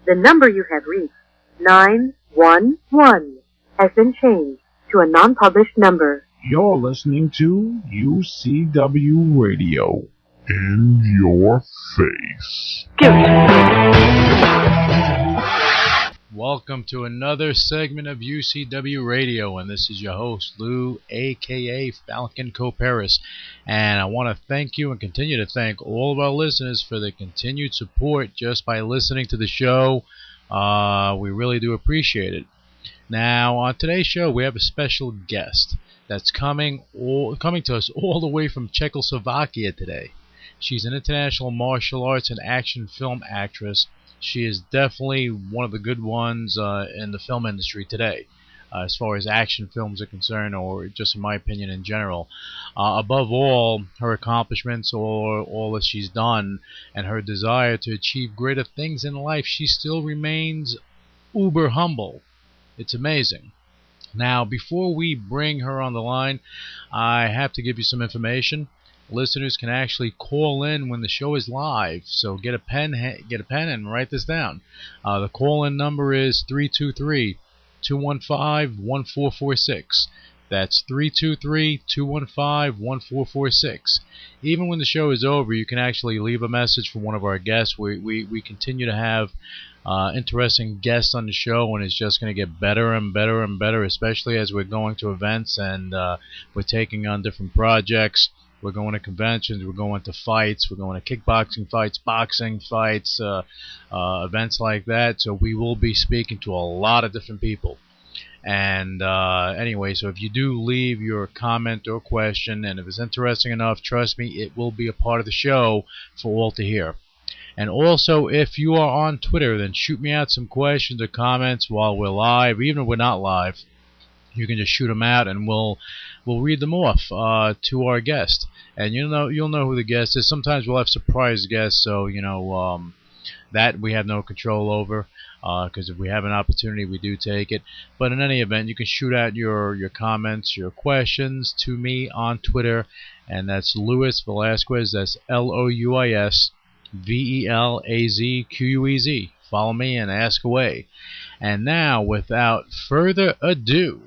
The number you have reached, 911, has been changed to a non-published number. You're listening to UCW Radio. In your face. Welcome to another segment of UCW Radio, and this is your host, Lou, a.k.a. Falcon Coparis. And I want to thank you and continue to thank all of our listeners for their continued support just by listening to the show. We really do appreciate it. Now, on today's show, we have a special guest that's coming to us all the way from Czechoslovakia today. She's an international martial arts and action film actress. She is definitely one of the good ones in the film industry today, as far as action films are concerned, or just in my opinion in general. Above all, her accomplishments, or all that she's done, and her desire to achieve greater things in life, she still remains uber humble. It's amazing. Now, before we bring her on the line, I have to give you some information. Listeners can actually call in when the show is live, so get a pen and write this down. The call-in number is 323-215-1446. That's 323-215-1446. Even when the show is over, you can actually leave a message for one of our guests. We continue to have interesting guests on the show, and it's just going to get better and better and better, especially as we're going to events and we're taking on different projects. We're going to conventions, we're going to fights, we're going to kickboxing fights, boxing fights, events like that. So we will be speaking to a lot of different people. And anyway, so if you do leave your comment or question, and if it's interesting enough, trust me, it will be a part of the show for all to hear. And also, if you are on Twitter, then shoot me out some questions or comments while we're live, even if we're not live. You can just shoot them out, and we'll read them off to our guest. And you'll know who the guest is. Sometimes we'll have surprise guests, so that we have no control over. Because if we have an opportunity, we do take it. But in any event, you can shoot out your comments, your questions to me on Twitter, and that's Louis Velazquez. That's LOUIS VELAZQUEZ. Follow me and ask away. And now, without further ado,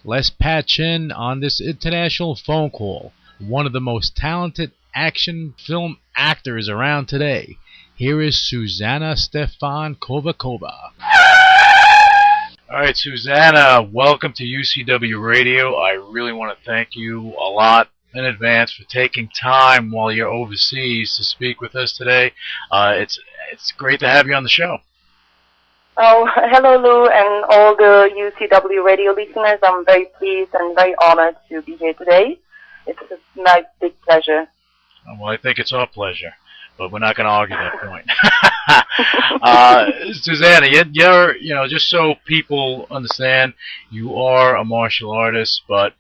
let's patch in on this international phone call. One of the most talented action film actors around today. Here is Suzzana Stefankovicova. Alright, Suzzana, welcome to UCW Radio. I really want to thank you a lot in advance for taking time while you're overseas to speak with us today. It's great to have you on the show. Oh, hello, Lou, and all the UCW radio listeners. I'm very pleased and very honored to be here today. It's my big pleasure. Well, I think it's our pleasure, but we're not going to argue that point. Suzzana, you're, just so people understand, you are a martial artist, but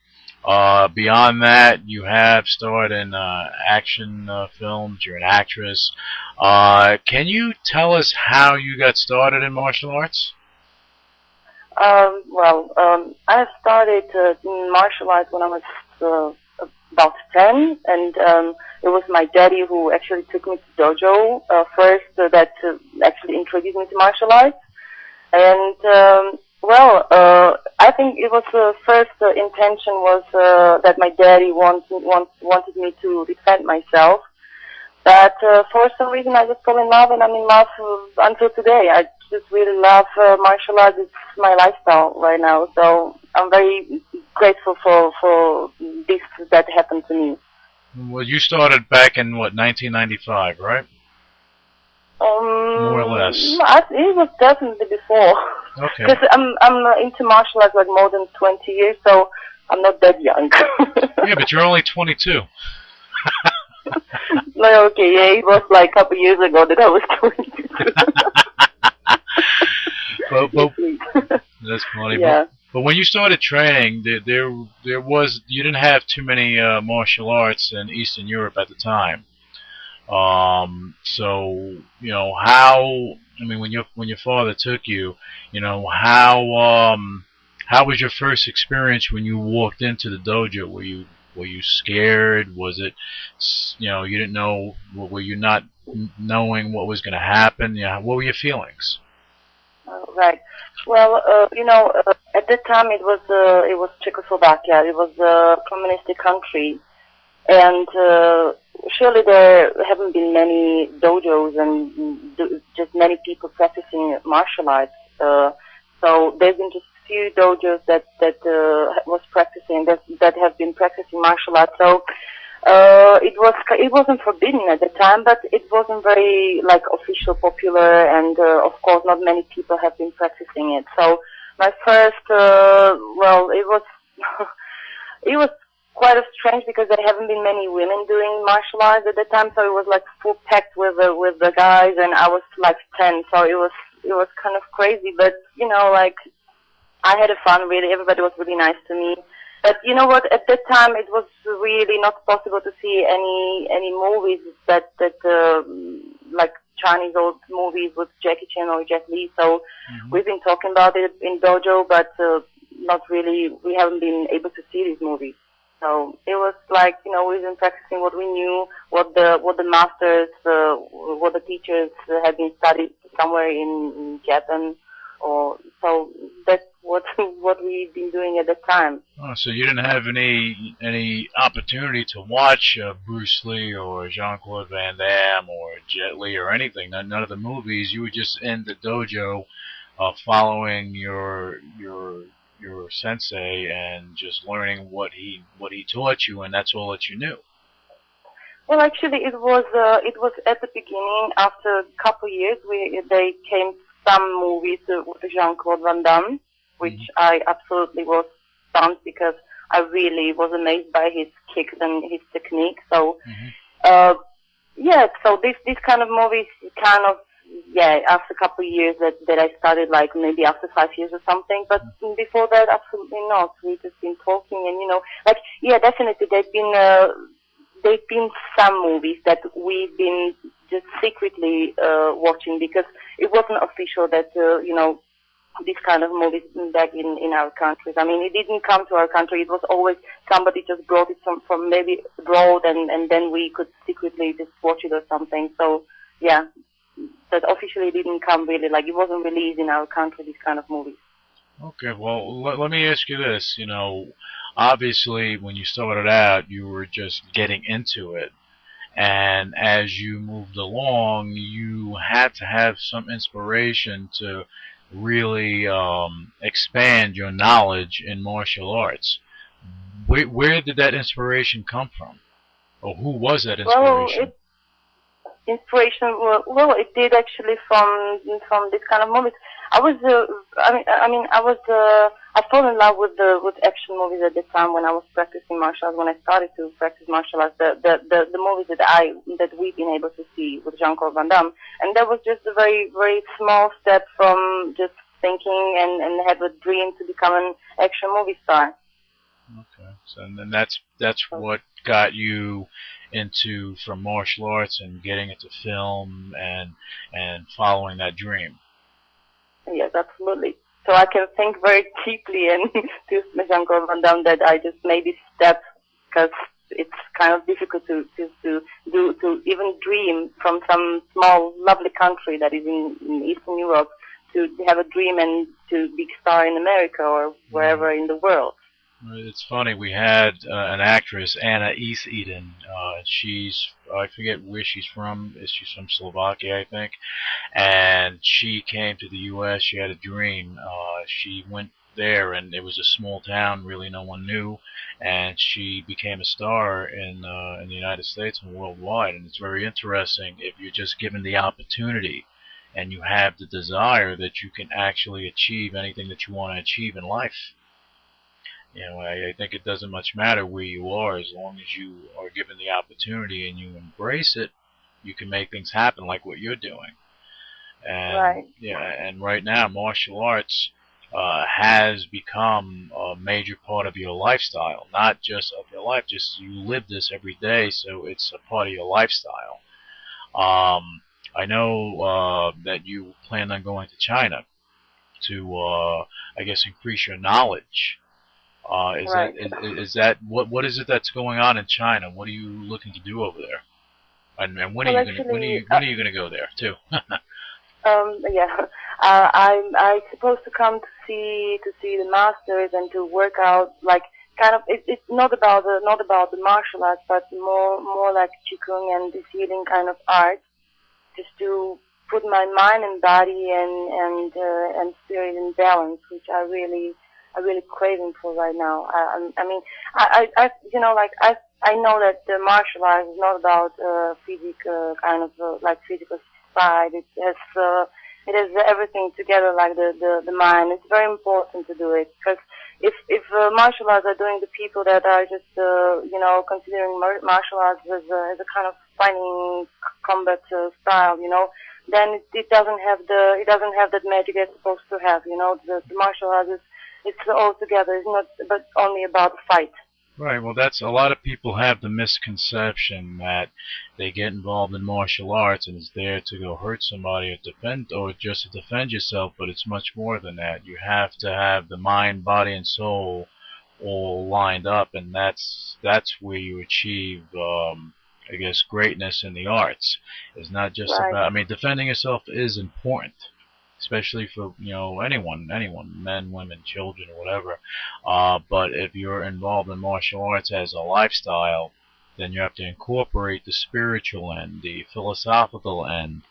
beyond that, you have starred in action films. You're an actress. Can you tell us how you got started in martial arts? I started in martial arts when I was about 10, and it was my daddy who actually took me to dojo first, that actually introduced me to martial arts. And I think it was the first intention was that my daddy wanted me to defend myself. But for some reason I just fell in love, and I'm in love until today. I just really love martial arts. It's my lifestyle right now. So I'm very grateful for this that happened to me. Well, you started back in, 1995, right? More or less. It was definitely before. Okay. Because I'm into martial arts like more than 20 years, so I'm not that young. Yeah, but you're only 22. No, okay, yeah, it was like a couple years ago that I was 22. That's funny. Yeah. But when you started training, you didn't have too many martial arts in Eastern Europe at the time. So when your father took you, how was your first experience when you walked into the dojo? Were you scared? Was it, you didn't know? Were you not knowing what was going to happen? What were your feelings? Right. Well, at that time it was Czechoslovakia. It was a communistic country, and surely there haven't been many dojos and just many people practicing martial arts. So there's been just few dojos that have been practicing martial arts. So it wasn't forbidden at the time, but it wasn't very like official, popular, and of course not many people have been practicing it. So my first, it was it was quite strange because there haven't been many women doing martial arts at the time, so it was like full packed with the guys, and I was like 10, so it was kind of crazy, but like I had fun really. Everybody was really nice to me. But you know what? At that time, it was really not possible to see any movies that like Chinese old movies with Jackie Chan or Jet Li. So we've been talking about it in dojo, but not really. We haven't been able to see these movies. So it was like we've been practicing what we knew, what the masters, what the teachers had been studied somewhere in Japan, or so that's what we've been doing at the time. Oh, so you didn't have any opportunity to watch Bruce Lee or Jean-Claude Van Damme or Jet Li or anything? None of the movies. You were just in the dojo, following your sensei and just learning what he taught you, and that's all that you knew. Well, actually, it was at the beginning. After a couple years, they came some movies with Jean-Claude Van Damme, which I absolutely was stunned because I really was amazed by his kicks and his technique. So, so these kind of movies after a couple of years that I started, like maybe after 5 years or something, but before that, absolutely not. We've just been talking and, definitely there've been some movies that we've been just secretly watching because it wasn't official that, these kind of movies back in our countries. I mean, it didn't come to our country. It was always somebody just brought it from maybe abroad, and then we could secretly just watch it or something. So, yeah, that officially didn't come really. Like, it wasn't released in our country, these kind of movies. Okay, well, let me ask you this. Obviously, when you started out, you were just getting into it. And as you moved along, you had to have some inspiration to really expand your knowledge in martial arts. Where did that inspiration come from? Or who was that inspiration? It did actually from this kind of movies. I fell in love with action movies at the time when I was practicing martial arts. When I started to practice martial arts, the movies that we've been able to see with Jean-Claude Van Damme, and that was just a very, very small step from just thinking and have a dream to become an action movie star. Okay, so then that's what got you into from martial arts and getting into film and following that dream. Yes, absolutely. So I can think very deeply and to Jean-Claude Van Damme that I just made this step because it's kind of difficult to even dream from some small, lovely country that is in Eastern Europe to have a dream and to be a star in America or wherever in the world. It's funny, we had an actress, Anna Eden. I forget where she's from. She's from Slovakia, I think. And she came to the U.S. She had a dream. She went there, and it was a small town, really no one knew. And she became a star in the United States and worldwide. And it's very interesting if you're just given the opportunity and you have the desire that you can actually achieve anything that you want to achieve in life. I think it doesn't much matter where you are, as long as you are given the opportunity and you embrace it, you can make things happen like what you're doing. And, right. Yeah, and right now, martial arts has become a major part of your lifestyle, not just of your life, just you live this every day, so it's a part of your lifestyle. I know that you plan on going to China to, I guess, increase your knowledge. Right. What is it that's going on in China? What are you looking to do over there? And when are you going to go there too? I'm supposed to come to see the masters and to work out like kind of it's not about the martial arts, but more like qigong and this healing kind of art, just to put my mind and body and spirit in balance, which I really craving for right now. I mean, I you know, like I know that the martial arts is not about kind of like physical side. It has everything together, like the mind. It's very important to do it, because if martial arts are doing the people that are just you know, considering martial arts as a kind of fighting combat style, you know, then it doesn't have that magic it's supposed to have. You know, the martial arts it's all together. It's not but only about the fight. Right. Well, that's a lot of people have the misconception that they get involved in martial arts and it's there to go hurt somebody or just to defend yourself, but it's much more than that. You have to have the mind, body, and soul all lined up, and that's where you achieve, I guess, greatness in the arts. It's not just Right. about. I mean, defending yourself is important, especially for, you know, anyone, men, women, children, or whatever. But if you're involved in martial arts as a lifestyle, then you have to incorporate the spiritual end, the philosophical end,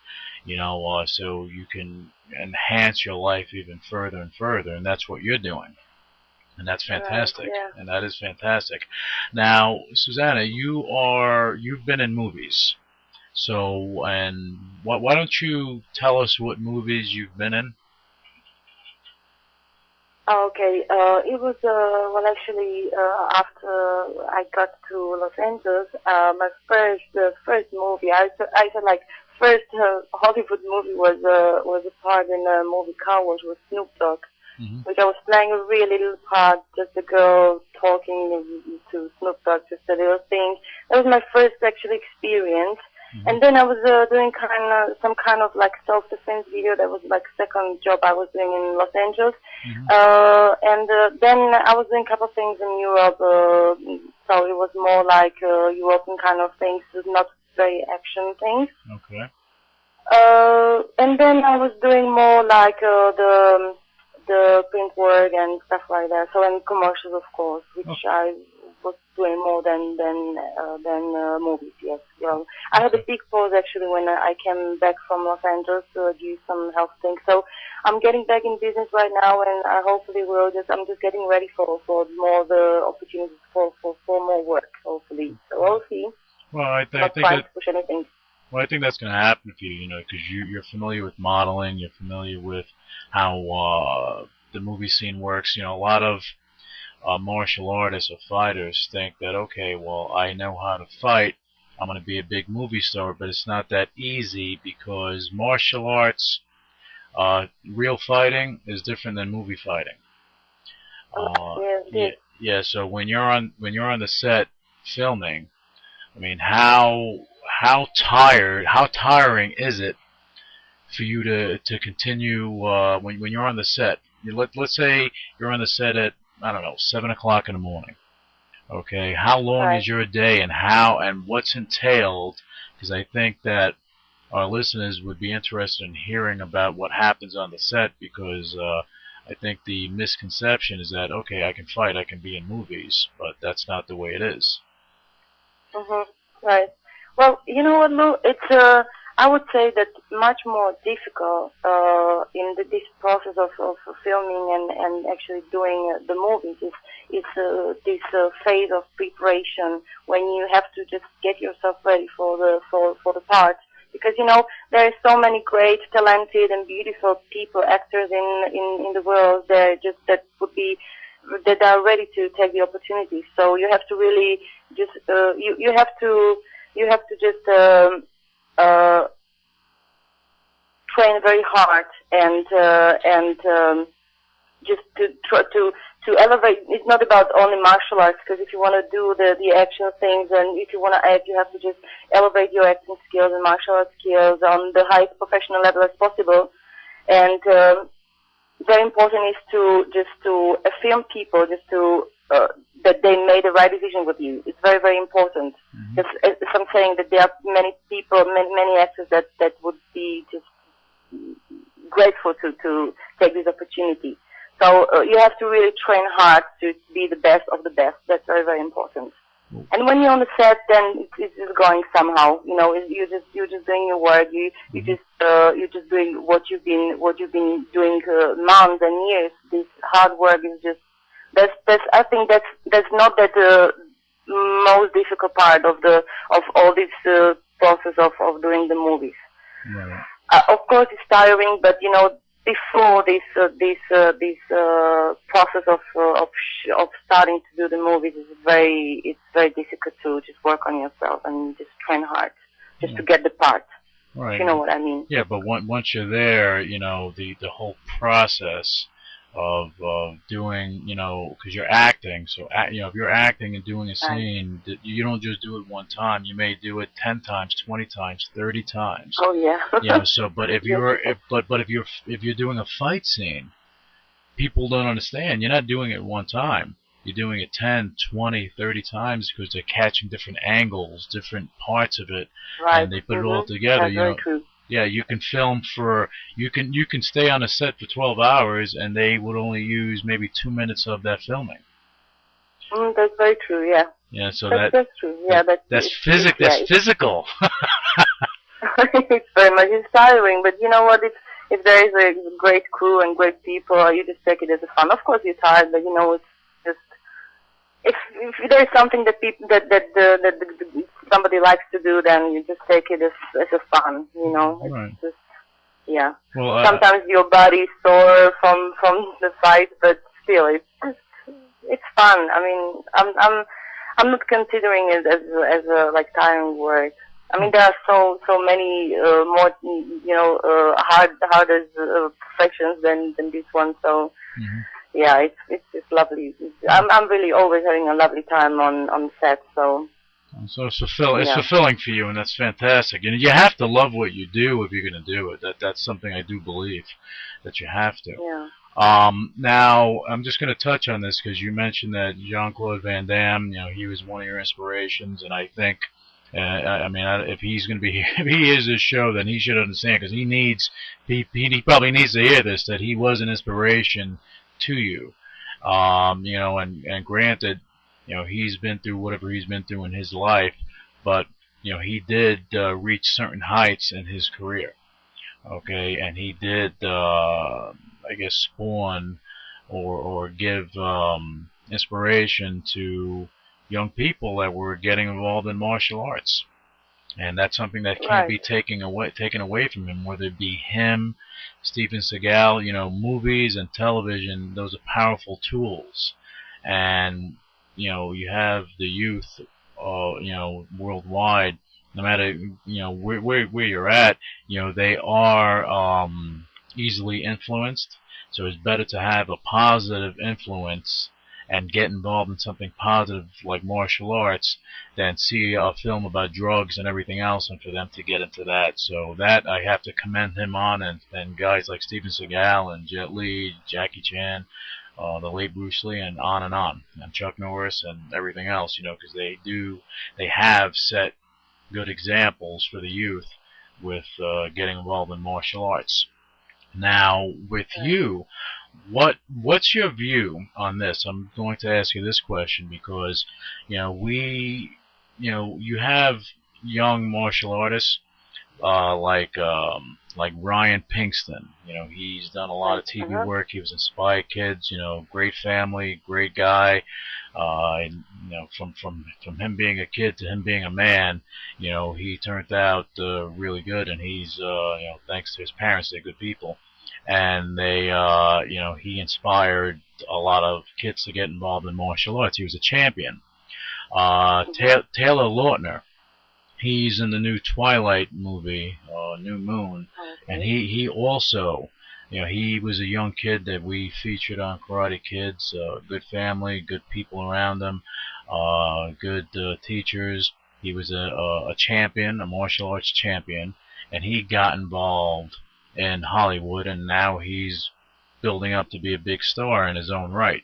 you know, so you can enhance your life even further and further, and that's what you're doing. And that's fantastic. Right, yeah. And that is fantastic. Now, Susanna, you've been in movies. So, and why don't you tell us what movies you've been in? Okay, it was, well, actually, after I got to Los Angeles, my first movie, I said like, first Hollywood movie was a part in a movie Car Wash with Snoop Dogg, which I was playing a really little part, just a girl talking to Snoop Dogg, just a little thing. That was my first actual experience. And then I was doing some kind of like self-defense video. That was like second job I was doing in Los Angeles. And then I was doing a couple of things in Europe. So it was more like European kind of things, not very action things. Okay. And then I was doing more like the print work and stuff like that. So and commercials, of course, which I was doing more than movies. Yes, you know, I had a big pause actually when I came back from Los Angeles to do some health things. So I'm getting back in business right now, and I hopefully I'm just getting ready for more the opportunities for more work. Hopefully, so we'll see. Well, I think trying to push anything. Well, I think that's going to happen for you, you know, because you're familiar with modeling, you're familiar with how the movie scene works. You know, a lot of martial artists or fighters think that, okay, well, I know how to fight, I'm going to be a big movie star, but it's not that easy, because martial arts, real fighting is different than movie fighting. Yeah. So when you're on the set filming, I mean, how tiring is it for you to continue when you're on the set? Let's say you're on the set at, I don't know, 7 o'clock in the morning. Okay, how long is your day, and what's entailed? Because I think that our listeners would be interested in hearing about what happens on the set, because I think the misconception is that, okay, I can fight, I can be in movies, but that's not the way it is. Right. Well, you know what, Lou? It's I would say that much more difficult in this process of filming and actually doing the movies is this phase of preparation, when you have to just get yourself ready for the part. Because, you know, there are so many great, talented, and beautiful people, actors in the world that are ready to take the opportunity. So you have to really just you have to just train very hard and just to try to elevate. It's not about only martial arts, because if you want to do the action things and if you want to act, you have to just elevate your acting skills and martial arts skills on the highest professional level as possible. And very important is to film people, just to that they made the right decision with you. It's very, very important. Because as I'm saying, that there are many people, many actors that would be just grateful to take this opportunity. So you have to really train hard to be the best of the best. That's very, very important. And when you're on the set, then it's just going somehow. You know, you're just doing your work. You're just doing what you've been doing months and years. This hard work is just I think that's not the most difficult part of all this process of doing the movies. Right. Of course, it's tiring, but you know, before this process of starting to do the movies it's very difficult to just work on yourself and just train hard just to get the part. Right. If you know what I mean? Yeah, but once you're there, you know, the whole process of doing, you know, because you're acting, so you know, if you're acting and doing a scene, you don't just do it one time. You may do it 10 times, 20 times, 30 times. Oh yeah. You know, so but if you're doing a fight scene, people don't understand. You're not doing it one time. You're doing it 10, 20, 30 times because they're catching different angles, different parts of it, right. And they put it all together. That's you very know, true. yeah, you can film you can stay on a set for 12 hours and they would only use maybe 2 minutes of that filming. That's very true. Yeah. Yeah, so that's true. Yeah, that's physical. It's very much tiring, but you know what? If there is a great crew and great people, you just take it as a fun. Of course, you're tired, but you know, it's just if there is something that somebody likes to do, then you just take it as a fun. You know, it's right. just yeah. Well, sometimes your body is sore from the fight, but still, it's fun. I mean, I'm not considering it as a like tiring work. I mean, there are so many more, you know, harder perfections than this one. So, yeah, it's just lovely. I'm really always having a lovely time on set. So it's fulfilling for you, and that's fantastic. And you have to love what you do if you're going to do it. That's something I do believe that you have to. Yeah. Now, I'm just going to touch on this because you mentioned that Jean-Claude Van Damme, you know, he was one of your inspirations, and I think. I mean, if he's going to be, if he is this show, then he should understand because he probably needs to hear this that he was an inspiration to you, you know, and granted, you know, he's been through whatever he's been through in his life, but you know, he did reach certain heights in his career, okay, and he did, I guess, spawn or give inspiration to young people that were getting involved in martial arts, and that's something that can't be taken away from him. Whether it be him, Steven Seagal, you know, movies and television, those are powerful tools, and you know, you have the youth, you know, worldwide. No matter you know where you're at, you know, they are easily influenced. So it's better to have a positive influence and get involved in something positive like martial arts than see a film about drugs and everything else and for them to get into that. So that I have to commend him on, and guys like Steven Seagal and Jet Li, Jackie Chan, the late Bruce Lee, and on, and Chuck Norris and everything else, you know, because they have set good examples for the youth with getting involved in martial arts. Now, with you, what's your view on this? I'm going to ask you this question because, you know, you have young martial artists like Ryan Pinkston. You know, he's done a lot of TV work. He was in Spy Kids. You know, great family, great guy. You know, from him being a kid to him being a man, you know, he turned out really good, and he's you know, thanks to his parents, they're good people. And they, you know, he inspired a lot of kids to get involved in martial arts. He was a champion. Taylor Lautner, he's in the new Twilight movie, New Moon, and he also, you know, he was a young kid that we featured on Karate Kids. Good family, good people around him, good teachers. He was a champion, a martial arts champion, and he got involved in Hollywood, and now he's building up to be a big star in his own right.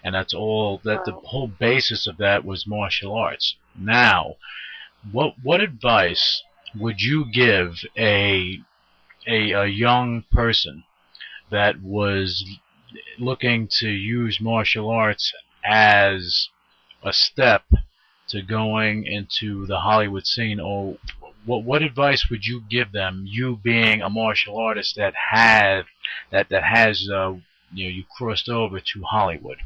And that's all that the whole basis of that was martial arts. Now, what advice would you give a a young person that was looking to use martial arts as a step to going into the Hollywood scene, or what advice would you give them? You being a martial artist that has you crossed over to Hollywood.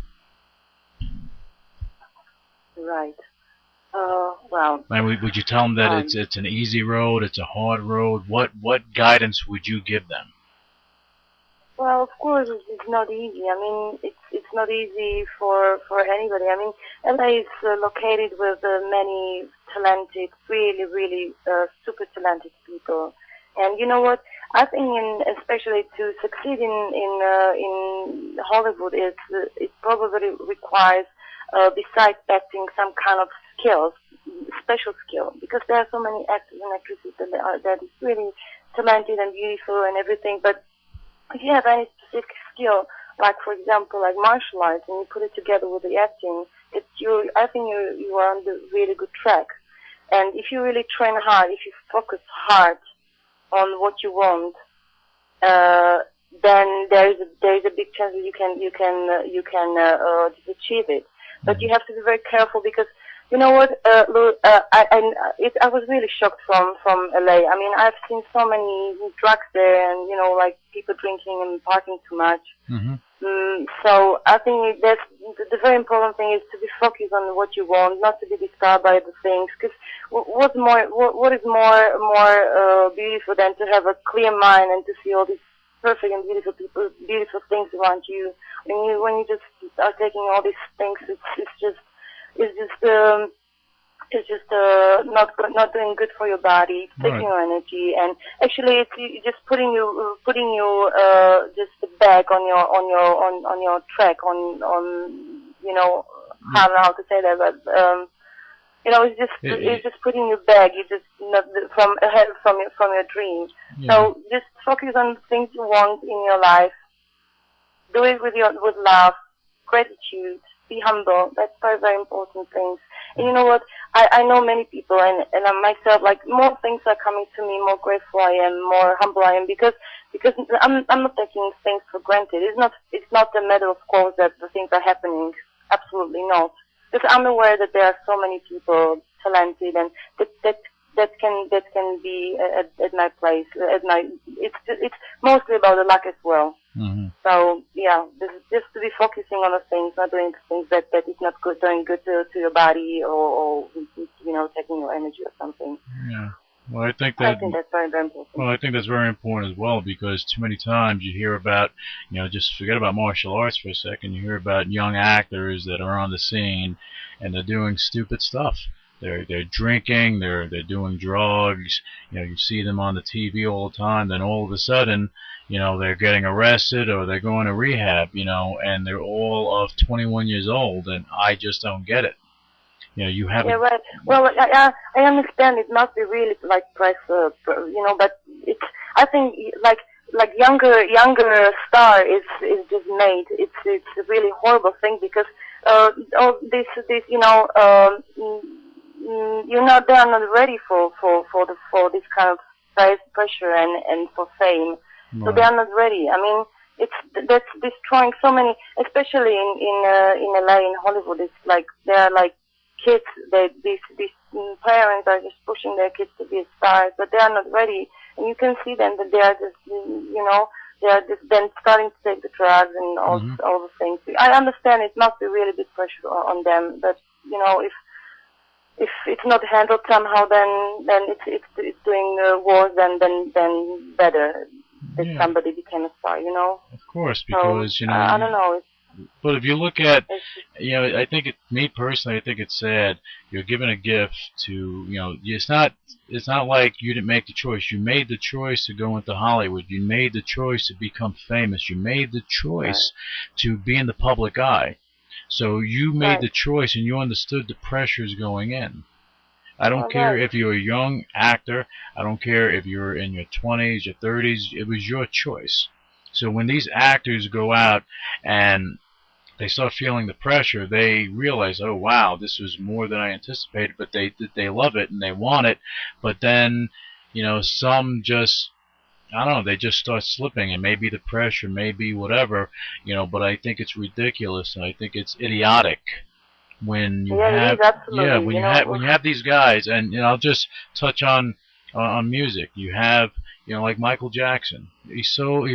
Right. Well. And would you tell them that it's an easy road, it's a hard road? What guidance would you give them? Well, of course, it's not easy. I mean, it's not easy for anybody. I mean, LA is located with many talented, really super talented people. And you know what? I think, especially to succeed in Hollywood, it probably requires, besides acting, some kind of skills, special skill, because there are so many actors and actresses that is really talented and beautiful and everything, but if you have any specific skill, like for example, like martial arts, and you put it together with the acting, I think you are on the really good track. And if you really train hard, if you focus hard on what you want, then there is a big chance that you can achieve it. But you have to be very careful, because you know what, Lou, I was really shocked from LA. I mean, I've seen so many drugs there, and like people drinking and partying too much. So I think that's the very important thing, is to be focused on what you want, not to be disturbed by the things. Because what is more beautiful than to have a clear mind and to see all these perfect and beautiful people, beautiful things around you. When you just are taking all these things, it's just not doing good for your body. It's taking your energy, and actually it's just putting you just back on your track, on I don't know how to say that, but it's just putting you back. You just not from your dream. Yeah. So just focus on the things you want in your life. Do it with love, gratitude. Be humble. That's very important things. And you know what? I know many people, and myself, like, more things are coming to me, more grateful I am, more humble I am, because I'm not taking things for granted. It's not a matter of course that the things are happening. Absolutely not. Because I'm aware that there are so many people talented, and that can be at my place. It's mostly about the luck as well. Mm-hmm. So yeah, this is just to be focusing on the things, not doing things that is not good, doing good to your body, or taking your energy or something. Yeah. Well, I think that's very important. Well, I think that's very important as well, because too many times you hear about, just forget about martial arts for a second. You hear about young actors that are on the scene and they're doing stupid stuff. They're drinking, they're doing drugs. You see them on the TV all the time. Then all of a sudden, they're getting arrested or they're going to rehab. And they're all of 21 years old, and I just don't get it. You have. Yeah, right. Well, I understand it must be really like price, but it's. I think like younger star is just made. It's a really horrible thing, because all this they are not ready for this kind of pressure and for fame. Right. So they are not ready. I mean, that's destroying so many, especially in LA, in Hollywood. It's like they're like kids. These parents are just pushing their kids to be stars, but they are not ready. And you can see them that they are just they are just then starting to take the drugs and all the things. I understand it must be really big pressure on them, but if it's not handled somehow, then it's doing worse than better. That somebody became a star, Of course, because so, I don't know. But if you look at, I think me personally, I think it's sad. You're given a gift to, it's not like you didn't make the choice. You made the choice to go into Hollywood. You made the choice to become famous. You made the choice to be in the public eye. So you made the choice, and you understood the pressures going in. I don't care if you're a young actor. I don't care if you're in your 20s, your 30s. It was your choice. So when these actors go out and they start feeling the pressure, they realize, oh wow, this was more than I anticipated. But they love it and they want it. But then, some just I don't know, they just start slipping, and maybe the pressure, maybe whatever, but I think it's ridiculous, and I think it's idiotic when you Yeah, it have is absolutely. when you have these guys, and I'll just touch on music. You have like Michael Jackson. He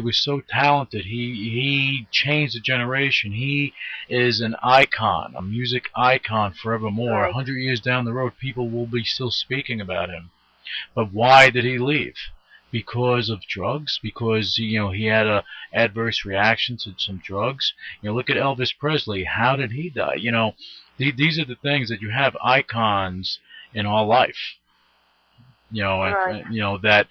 was so talented. He changed a generation. He is an icon, a music icon forevermore. Right. 100 years down the road, people will be still speaking about him. But why did he leave? Because of drugs? Because he had a adverse reaction to some drugs? Look at Elvis Presley. How did he die? These are the things that you have icons in our life. Right. That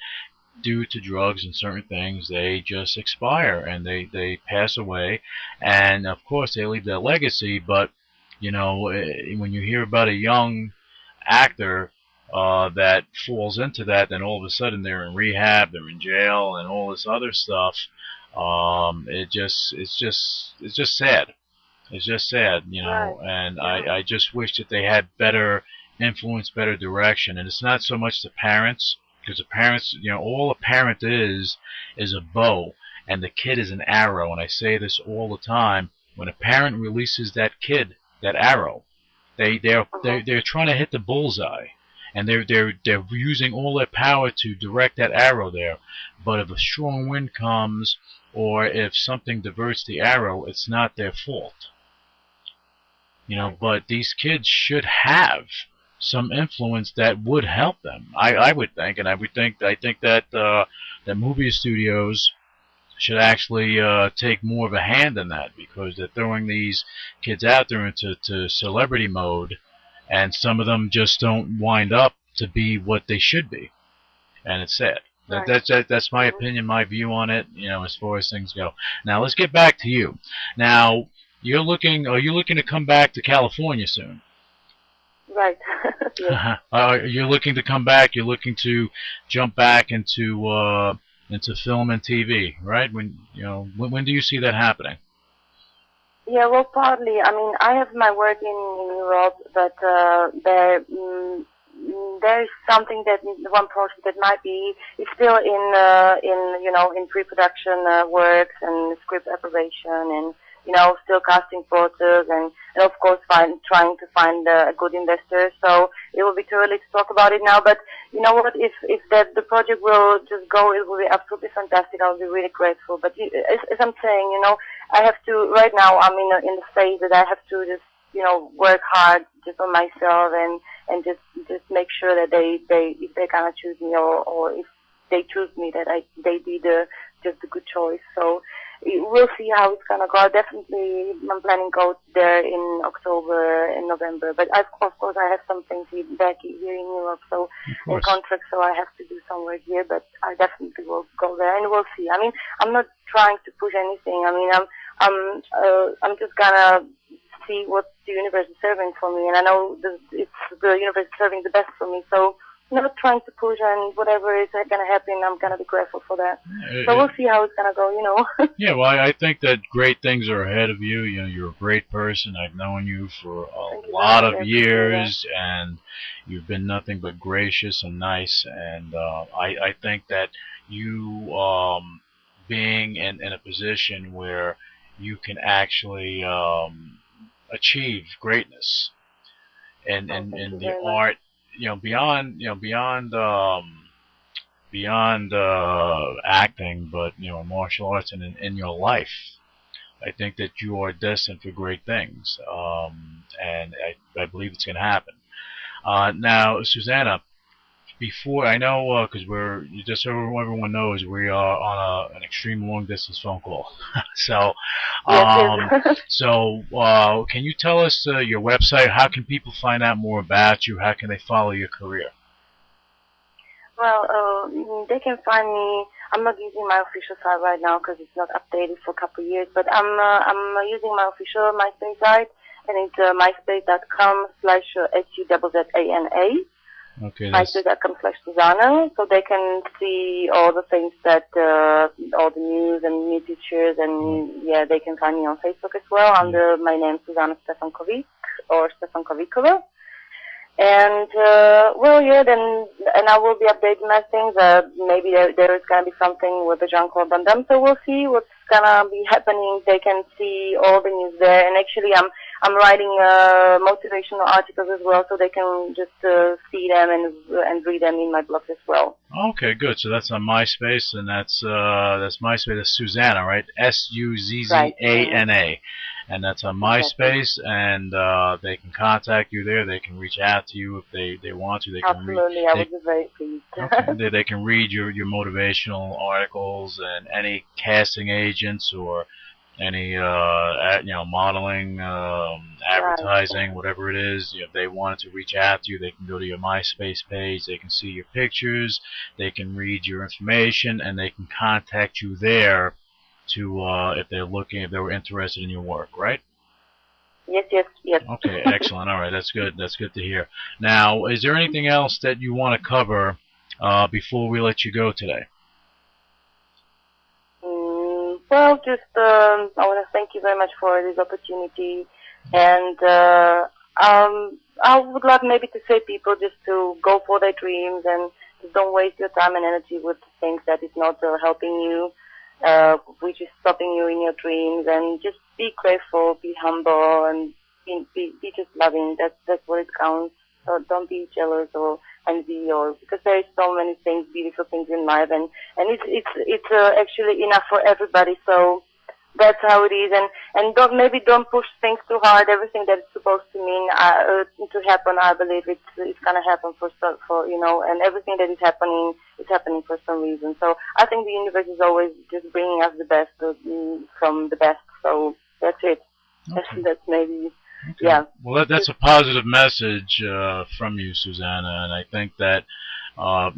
due to drugs and certain things, they just expire and they pass away, and of course they leave their legacy. But when you hear about a young actor that falls into that, then all of a sudden they're in rehab, they're in jail, and all this other stuff. It's just sad. It's just sad, Right. and Yeah. I just wish that they had better influence, better direction. And it's not so much the parents, because the parents, all a parent is a bow, and the kid is an arrow. And I say this all the time: when a parent releases that kid, that arrow, they're trying to hit the bullseye, and they're using all their power to direct that arrow there. But if a strong wind comes, or if something diverts the arrow, it's not their fault. But these kids should have some influence that would help them. I would think, and I think that that movie studios should actually take more of a hand in that, because they're throwing these kids out there into celebrity mode, and some of them just don't wind up to be what they should be, and it's sad. Right. That's my opinion, my view on it. As far as things go. Now let's get back to you. Now are you looking to come back to California soon? Right. Yes. You're looking to come back. You're looking to jump back into film and TV, right? When do you see that happening? Yeah, well, partly. I mean, I have my work in Europe, but there is something that one project that might be is still in pre-production works and script preparation and still casting photos and of course trying to find a good investor. So it will be too early to talk about it now. But you know what? If the project will just go, it will be absolutely fantastic. I'll be really grateful. But as I'm saying, I have to right now. I'm in the phase that I have to just work hard just on myself and just make sure that they if they gonna choose me or if they choose me that they be just a good choice. So we'll see how it's gonna go. Definitely, I'm planning to go there in October and November. But of course, I have some things back here in Europe, so in contract, so I have to do some work here. But I definitely will go there, and we'll see. I mean, I'm not trying to push anything. I mean, I'm just gonna see what the universe is serving for me, and I know the universe is serving the best for me. So not trying to push, and whatever is gonna happen, I'm gonna be grateful for that. So we'll see how it's gonna go, Yeah, well, I think that great things are ahead of you. You're a great person. I've known you for a lot of years, and you've been nothing but gracious and nice. And I think that you being in a position where you can actually achieve greatness and the art, beyond acting, but martial arts and in your life. I think that you are destined for great things, and I believe it's going to happen. Now, Suzzana, before I know, because just so everyone knows, we are on an extreme long distance phone call. So, can you tell us your website? How can people find out more about you? How can they follow your career? Well, they can find me. I'm not using my official site right now because it's not updated for a couple of years. But I'm using my official MySpace site, and it's myspace.com/SUZZANA. Okay. MySpace.com/Suzzana, so they can see all the things that all the news and new pictures, and they can find me on Facebook as well under my name Suzzana Stefankovic or Stefankovicova. And, and I will be updating my things. Maybe there is going to be something with the Jean-Claude Van Damme, so we'll see what's going to be happening. They can see all the news there. And actually, I'm writing motivational articles as well, so they can just see them and read them in my blog as well. Okay, good. So that's on MySpace, and that's MySpace. That's Suzzana, right? Suzzana. And that's on MySpace, and they can contact you there. They can reach out to you if they want to. They can Absolutely, I would be very pleased. Okay. They can read your motivational articles, and any casting agents or any modeling, advertising, whatever it is. If they wanted to reach out to you, they can go to your MySpace page. They can see your pictures. They can read your information, and they can contact you there to if they were interested in your work, right? Yes. Okay, excellent. All right, that's good. That's good to hear. Now, is there anything else that you want to cover before we let you go today? Well, just I want to thank you very much for this opportunity, and I would like maybe to say people just to go for their dreams and just don't waste your time and energy with things that is not helping you. Which is stopping you in your dreams, and just be grateful, be humble, and be just loving. That's what it counts. So don't be jealous or envy, because there is so many things, beautiful things in life, and it's actually enough for everybody. So that's how it is, and don't push things too hard. Everything that it's supposed to mean to happen, I believe it's gonna happen for and everything that is happening for some reason. So I think the universe is always just bringing us the best from the best. So that's it. Okay. That's maybe. Okay. Yeah. Well, that's a positive message from you, Suzzana, and I think that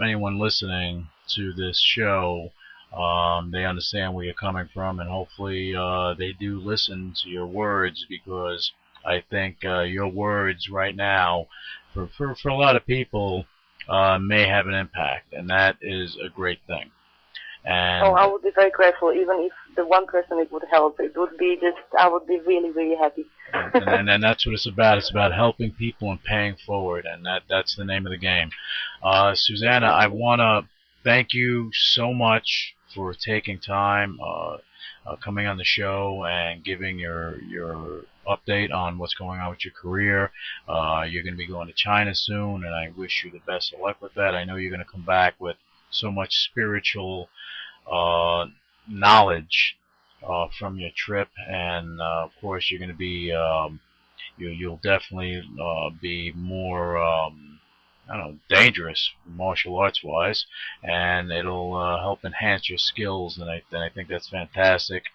anyone listening to this show, they understand where you're coming from, and hopefully they do listen to your words, because I think your words right now, for a lot of people, may have an impact, and that is a great thing. And I would be very grateful, even if the one person it would help. It would be I would be really, really happy. and that's what it's about. It's about helping people and paying forward, and that's the name of the game. Suzzana, I want to thank you so much for taking time, coming on the show and giving your update on what's going on with your career. You're going to be going to China soon, and I wish you the best of luck with that. I know you're going to come back with so much spiritual knowledge from your trip, and of course you're going to be you'll definitely be more dangerous martial arts wise, and it'll help enhance your skills, and I think that's fantastic.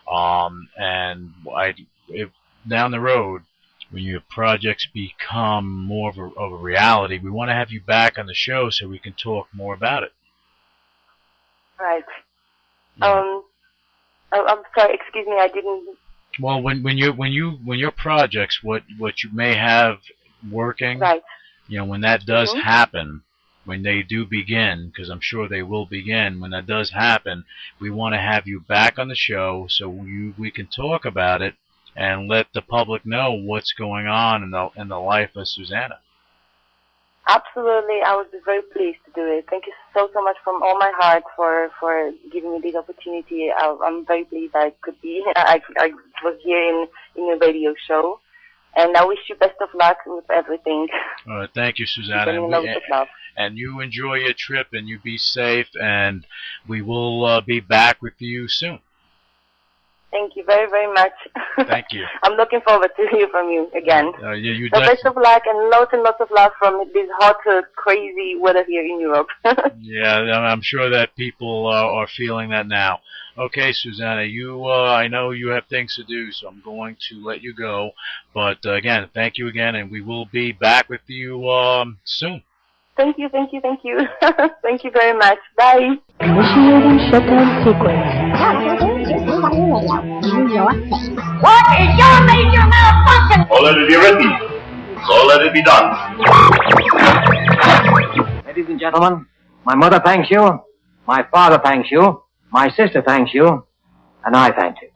And if down the road, when your projects become more of a reality, we want to have you back on the show so we can talk more about it. Right. I'm sorry. Excuse me. I didn't. Well, when your projects, what you may have working, right. When that does happen, when they do begin, because I'm sure they will begin, when that does happen, we want to have you back on the show so we can talk about it and let the public know what's going on in the life of Suzzana. Absolutely, I would be very pleased to do it. Thank you so much from all my heart for giving me this opportunity. I'm very pleased I could be. I was here in your radio show, and I wish you best of luck with everything. All right, thank you, Suzzana. And you enjoy your trip, and you be safe, and we will be back with you soon. Thank you very, very much. Thank you. I'm looking forward to hear from you again. So best of luck and lots of love from this hot, crazy weather here in Europe. Yeah, I'm sure that people are feeling that now. Okay, Suzzana, I know you have things to do, so I'm going to let you go. But again, thank you again, and we will be back with you soon. Thank you. Thank you very much. Bye. Initiating shutdown sequence. What is your major malfunction? So let it be written. So let it be done. Ladies and gentlemen, my mother thanks you, my father thanks you, my sister thanks you, and I thank you.